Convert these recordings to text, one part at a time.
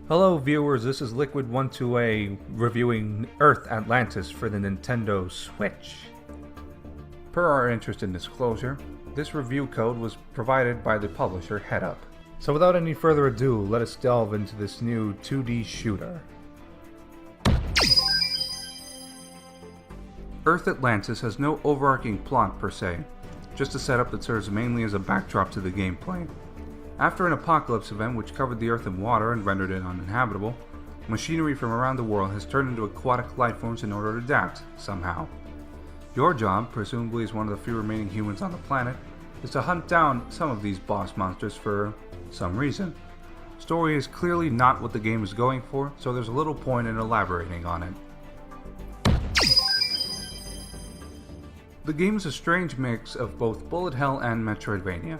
Hello viewers, this is Liquid12A reviewing Earth Atlantis for the Nintendo Switch. Per our interest in disclosure, this review code was provided by the publisher HeadUp. So without any further ado, let us delve into this new 2D shooter. Earth Atlantis has no overarching plot per se, just a setup that serves mainly as a backdrop to the gameplay. After an apocalypse event which covered the Earth in water and rendered it uninhabitable, machinery from around the world has turned into aquatic lifeforms in order to adapt, somehow. Your job, presumably as one of the few remaining humans on the planet, is to hunt down some of these boss monsters for some reason. Story is clearly not what the game is going for, so there's a little point in elaborating on it. The game is a strange mix of both bullet hell and Metroidvania.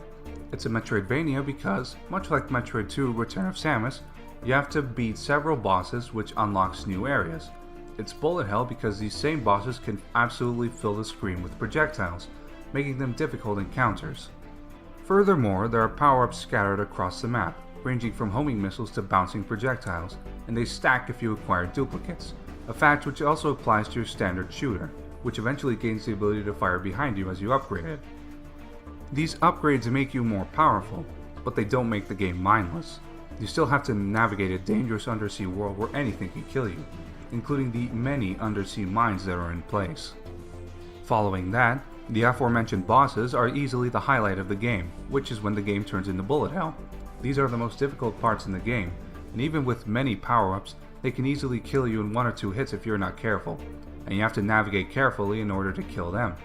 It's a Metroidvania because, much like Metroid 2 Return of Samus, you have to beat several bosses which unlocks new areas. It's bullet hell because these same bosses can absolutely fill the screen with projectiles, making them difficult encounters. Furthermore, there are power-ups scattered across the map, ranging from homing missiles to bouncing projectiles, and they stack if you acquire duplicates, a fact which also applies to your standard shooter, which eventually gains the ability to fire behind you as you upgrade it. These upgrades make you more powerful, but they don't make the game mindless. You still have to navigate a dangerous undersea world where anything can kill you, including the many undersea mines that are in place. Following that, the aforementioned bosses are easily the highlight of the game, which is when the game turns into bullet hell. These are the most difficult parts in the game, and even with many power-ups, they can easily kill you in 1 or 2 hits if you're not careful, and you have to navigate carefully in order to kill them.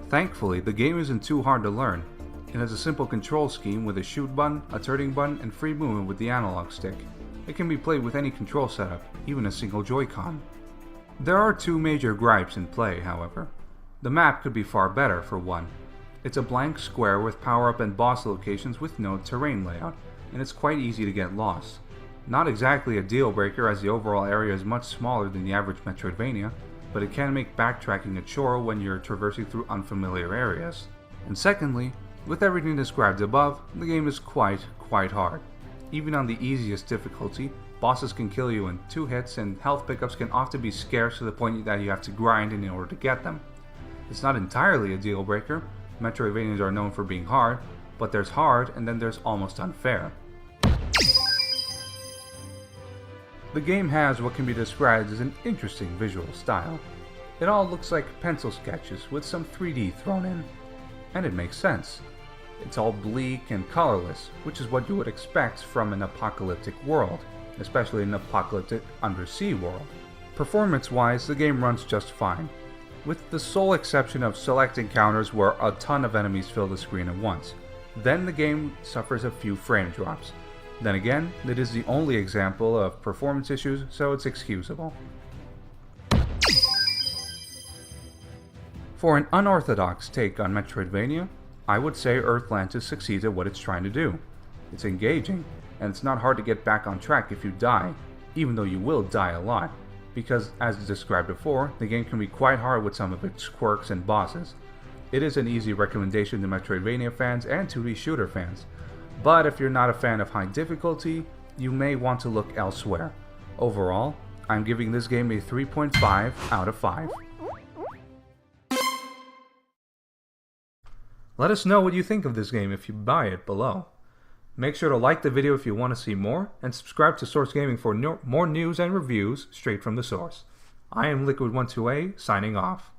Thankfully, the game isn't too hard to learn. It has a simple control scheme with a shoot button, a turning button, and free movement with the analog stick. It can be played with any control setup, even a single Joy-Con. There are 2 major gripes in play, however. The map could be far better, for one. It's a blank square with power-up and boss locations with no terrain layout, and it's quite easy to get lost. Not exactly a deal breaker as the overall area is much smaller than the average Metroidvania, but it can make backtracking a chore when you're traversing through unfamiliar areas. And secondly, with everything described above, the game is quite hard. Even on the easiest difficulty, bosses can kill you in 2 hits and health pickups can often be scarce to the point that you have to grind in order to get them. It's not entirely a deal breaker. Metroidvanias are known for being hard, but there's hard and then there's almost unfair. The game has what can be described as an interesting visual style. It all looks like pencil sketches with some 3D thrown in. And it makes sense. It's all bleak and colorless, which is what you would expect from an apocalyptic world, especially an apocalyptic undersea world. Performance-wise, the game runs just fine, with the sole exception of select encounters where a ton of enemies fill the screen at once. Then the game suffers a few frame drops. Then again, it is the only example of performance issues, so it's excusable. For an unorthodox take on Metroidvania, I would say Earth Atlantis succeeds at what it's trying to do. It's engaging, and it's not hard to get back on track if you die, even though you will die a lot, because as described before, the game can be quite hard with some of its quirks and bosses. It is an easy recommendation to Metroidvania fans and 2D shooter fans. But if you're not a fan of high difficulty, you may want to look elsewhere. Overall, I'm giving this game a 3.5 out of 5. Let us know what you think of this game if you buy it below. Make sure to like the video if you want to see more, and subscribe to Source Gaming for more news and reviews straight from the source. I am Liquid12A, signing off.